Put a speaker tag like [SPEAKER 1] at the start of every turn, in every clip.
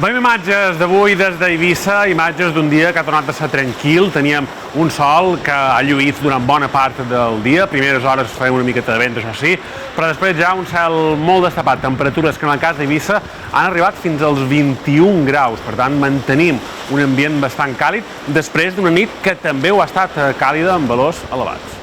[SPEAKER 1] Veiem imatges d'avui des d'Eivissa, imatges d'un dia que ha tornat a ser tranquil. Teníem un sol que ha lluït durant bona part del dia. Primeres hores feia una miqueta de vent, això sí, però després ja un cel molt destapat. Temperatures que en el cas d'Eivissa han arribat fins als 21 graus. Per tant, mantenim un ambient bastant càlid després d'una nit que també ho ha estat càlida amb valors elevats.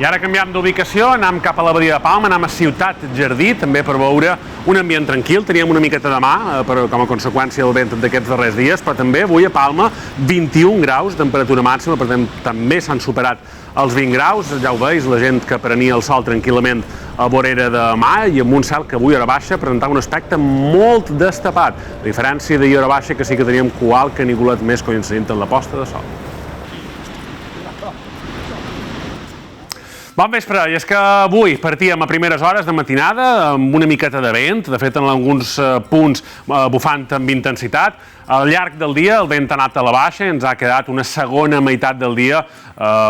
[SPEAKER 1] I ara canviem d'ubicació, anem cap a la Badia de Palma, anem a Ciutat Jardí, també per veure un ambient tranquil. Teníem una miqueta de mà com a conseqüència del vent d'aquests darrers dies, però també avui a Palma 21 graus, temperatura màxima, per tant també s'han superat els 20 graus. Ja ho veus, la gent que prenia el sol tranquil·lament a vorera de mà i amb un cel que avui a hora baixa presentava un aspecte molt destapat. A diferència d'ahir a hora baixa, que sí que teníem qualque caniculet més coincidint amb la posta de sol. Bon vespre, i és que avui partíem a primeres hores de matinada amb una miqueta de vent, de fet en alguns punts bufant amb intensitat. Al llarg del dia el vent ha anat a la baixa i ens ha quedat una segona meitat del dia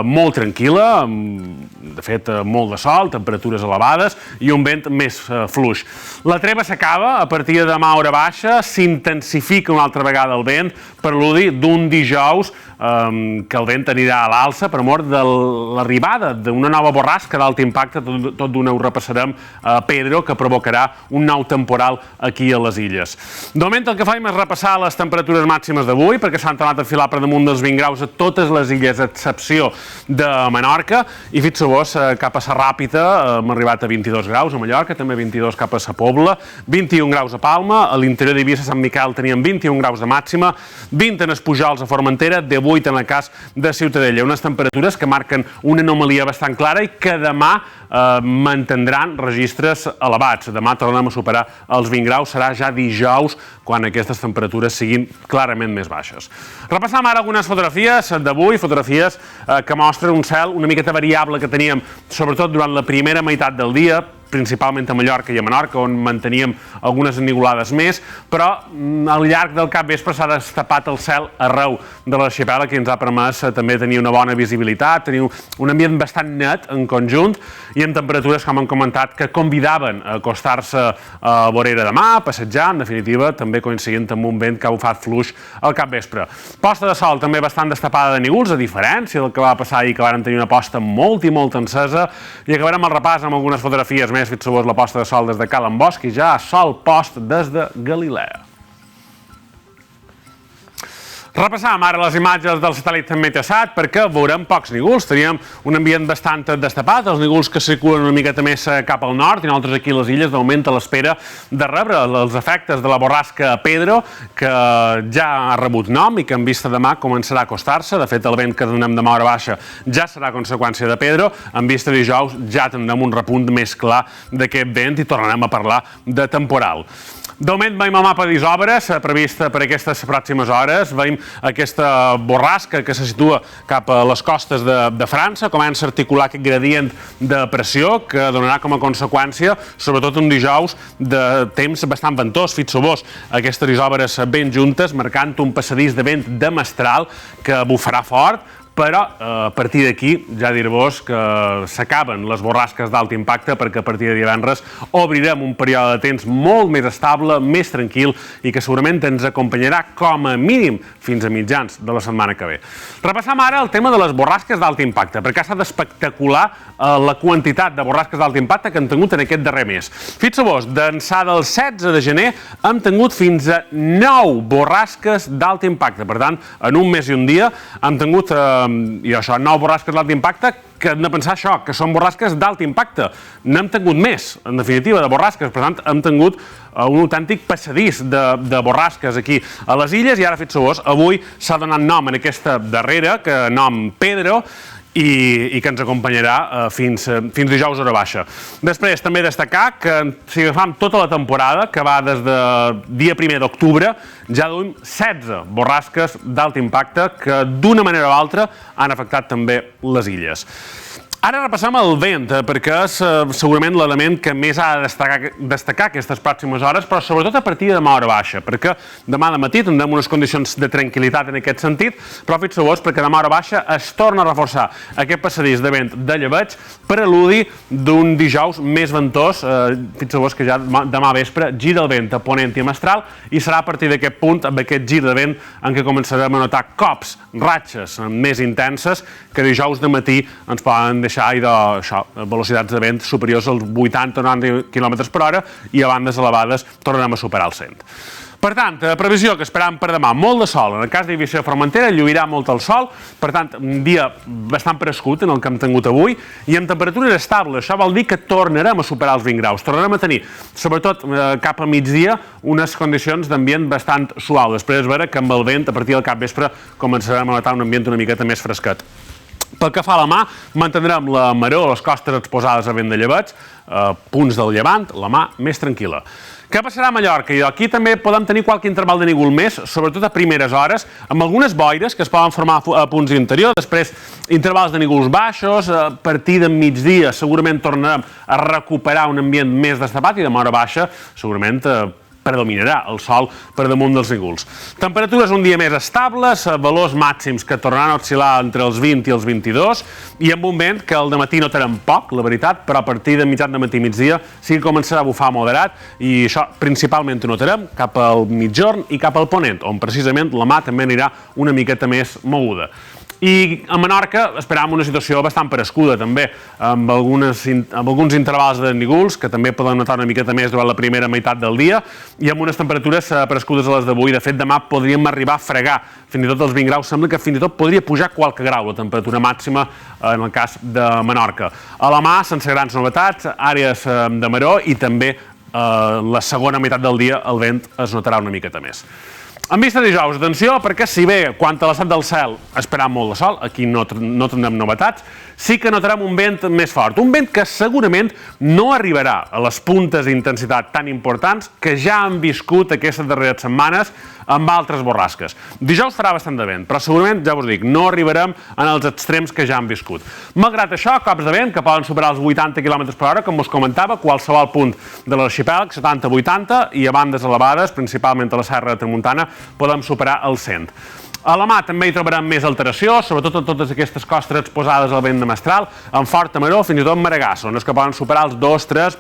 [SPEAKER 1] molt tranquil·la, de fet molt de sol, temperatures elevades i un vent més fluix. La treva s'acaba a partir de demà a hora baixa, s'intensifica una altra vegada el vent, preludi d'un dijous que el vent anirà a l'alça per mort de l'arribada d'una nova borrasca d'alt impacte, tot d'una ho repassarem a Pedro, que provocarà un nou temporal aquí a les illes. De moment el que faim és repassar les temperatures màximes d'avui, perquè s'han tornat a enfilar per damunt dels 20 graus a totes les illes, a excepció de Menorca, i fixeu-vos, cap a Sa Ràpita hem arribat a 22 graus, a Mallorca també 22 cap a Sa Pobla, 21 graus a Palma, a l'interior d'Eivissa, Sant Miquel teníem 21 graus de màxima, 20 en Espujols a Formentera, 18 en el cas de Ciutadella, unes temperatures que marquen una anomalia bastant clara i que demà mantindran registres elevats. Demà tornem a superar els 20 graus, serà ja dijous quan aquestes temperatures siguin clarament més baixes. Repassam ara algunes fotografies d'avui, fotografies que mostren un cel una miqueta variable que teníem, sobretot durant la primera meitat del dia, principalment a Mallorca i a Menorca, on manteníem algunes ennivolades més, però al llarg del capvespre s'ha destapat el cel arreu de l'arxipèlag, que ens ha permès també tenir una bona visibilitat, tenir un ambient bastant net en conjunt i amb temperatures, com hem comentat, que convidaven a acostar-se a vorera de mà, a passejar, en definitiva, també coincidint amb un vent que ha bufat fluix al capvespre. Posta de sol també bastant destapada de nígols, a diferència del que va passar ahir, que varen tenir una posta molt i molt encesa, i acabarem el repàs amb algunes fotografies més. Fixeu-vos la posta de sol des de Calen Bosch i ja sol post des de Galilea. Repassam ara les imatges del satèl·lit Meteosat perquè veurem pocs nígols. Teníem un ambient bastant destapat, els nígols que circulen una miqueta més cap al nord i nosaltres aquí a les illes, de moment a l'espera de rebre els efectes de la borrasca Pedro, que ja ha rebut nom i que en vista demà començarà a acostar-se. De fet, el vent que donem demà a hora baixa ja serà conseqüència de Pedro. En vista de dijous ja tindrem un repunt més clar d'aquest vent i tornarem a parlar de temporal. De moment veiem el mapa d'isòbares prevista per aquestes pròximes hores. Veiem aquesta borrasca que se situa cap a les costes de França. Comença a articular aquest gradient de pressió que donarà com a conseqüència, sobretot un dijous, de temps bastant ventós. Fixeu-vos, aquestes isòbares ben juntes, marcant un passadís de vent de mestral que bufarà fort, però a partir d'aquí ja dir-vos que s'acaben les borrasques d'alt impacte perquè a partir de divendres obrirem un període de temps molt més estable, més tranquil i que segurament ens acompanyarà com a mínim fins a mitjans de la setmana que ve. Repassam ara el tema de les borrasques d'alt impacte, perquè ha estat espectacular la quantitat de borrasques d'alt impacte que hem tingut en aquest darrer mes. Fixeu-vos, d'ençà del 16 de gener hem tingut fins a 9 borrasques d'alt impacte. Per tant, en un mes i un dia hem tingut i això, 9 borrasques d'alt impacte, que hem de pensar això, que són borrasques d'alt impacte. N'hem tingut més, en definitiva, de borrasques. Per tant, hem tingut un autèntic passadís de borrasques aquí a les illes i ara, fixeu-vos, avui s'ha donat nom en aquesta darrera, que nom Pedro, i que ens acompanyarà fins dijous hora baixa. Després, també destacar que si agafam tota la temporada, que va des del dia 1 d'octubre, ja duim 16 borrasques d'alt impacte que d'una manera o altra han afectat també les illes. Ara repassem el vent, perquè és segurament l'element que més ha de destacar aquestes pròximes hores, però sobretot a partir de demà hora baixa, perquè demà de matí tindrem unes condicions de tranquil·litat en aquest sentit, però fixeu-vos perquè demà hora baixa es torna a reforçar aquest passadís de vent de llebeig, preludi d'un dijous més ventós. Fixeu-vos que ja demà vespre gira el vent a ponent i a mestral i serà a partir d'aquest punt, amb aquest gir de vent, en què començarem a notar cops, ratxes més intenses que dijous de matí ens poden deixar velocitats de vent superiors als 80-90 km per hora i a bandes elevades tornarem a superar el 100. Per tant, previsió que esperam per demà, molt de sol. En el cas d'Eivissa de Formentera lluirà molt el sol, per tant, un dia bastant prescut en el que hem tingut avui i amb temperatures estables. Això vol dir que tornarem a superar els 20 graus. Tornarem a tenir, sobretot cap a migdia, unes condicions d'ambient bastant suau. Després veure que amb el vent, a partir del capvespre, començarem a notar un ambient una miqueta més fresquet. Pel que fa a la mà, mantindrem la maror a les costes exposades a vent de llebeig, punts del llevant, la mà més tranquil·la. Què passarà a Mallorca? I aquí també podem tenir qualque interval de nígol més, sobretot a primeres hores, amb algunes boires que es poden formar a punts interiors, després intervals de nígols baixos, a partir de migdia segurament tornarem a recuperar un ambient més destapat i demà hora baixa segurament predominarà el sol per damunt dels nígols. Temperatures un dia més estables, valors màxims que tornaran a oscil·lar entre els 20 i els 22 i amb un vent que al dematí notarem poc, la veritat, però a partir de mitjan de matí i migdia sí que començarà a bufar moderat i això principalment ho notarem cap al mitjorn i cap al ponent, on precisament la mà també anirà una miqueta més moguda. I a Menorca esperam una situació bastant parescuda també, amb alguns intervals de nígols que també poden notar una miqueta més durant la primera meitat del dia i amb unes temperatures parescudes a les d'avui. De fet, demà podríem arribar a fregar fins i tot els 20 graus. Sembla que fins i tot podria pujar qualque grau la temperatura màxima en el cas de Menorca. A la mà, sense grans novetats, àrees de maror i també la segona meitat del dia el vent es notarà una miqueta més. En vista de dijous, atenció, perquè si bé quant a l'estat del cel esperam molt de sol, aquí no tindrem novetats, sí que notarem un vent més fort. Un vent que segurament no arribarà a les puntes d'intensitat tan importants que ja han viscut aquestes darreres setmanes amb altres borrasques. Dijous farà bastant de vent, però segurament, ja us dic, no arribarem en els extrems que ja han viscut. Malgrat això, cops de vent que poden superar els 80 km per hora, com us comentava, qualsevol punt de l'arxipèlag, 70-80, i a bandes elevades, principalment a la Serra de Tramuntana, podem superar el 100. A la mà també hi trobarem més alteració, sobretot en totes aquestes costes exposades al vent de mestral, amb forta maror, fins i tot maregassa, on és que poden superar els 2, 3,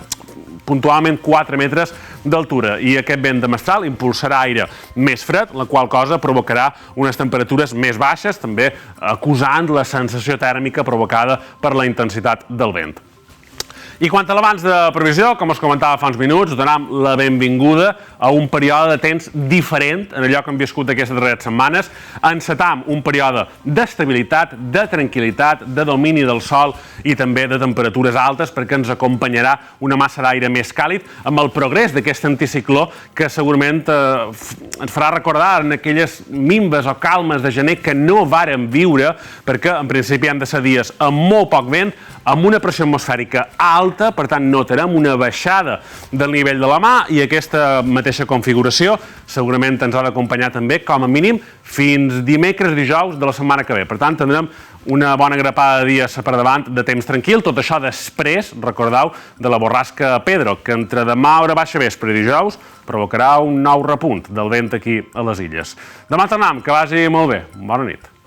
[SPEAKER 1] puntualment 4 metres d'altura. I aquest vent de mestral impulsarà aire més fred, la qual cosa provocarà unes temperatures més baixes, també acusant la sensació tèrmica provocada per la intensitat del vent. I quant a l'abans de previsió, com us comentava fa uns minuts, donem la benvinguda a un període de temps diferent en allò que hem viscut aquestes darreres setmanes. Encetam un període d'estabilitat, de tranquil·litat, de domini del sol i també de temperatures altes perquè ens acompanyarà una massa d'aire més càlid amb el progrés d'aquest anticicló que segurament ens farà recordar en aquelles minves o calmes de gener que no vàrem viure perquè en principi han de ser dies amb molt poc vent, amb una pressió atmosfèrica alta, per tant notarem una baixada del nivell de la mà i aquesta mateixa configuració segurament ens ha d'acompanyar també, com a mínim, fins dimecres, dijous de la setmana que ve. Per tant, tindrem una bona grapada de dies per davant de temps tranquil, tot això després, recordeu, de la borrasca Pedro, que entre demà hora baixa vespre i dijous provocarà un nou repunt del vent aquí a les illes. Demà tornem, que vagi molt bé. Bona nit.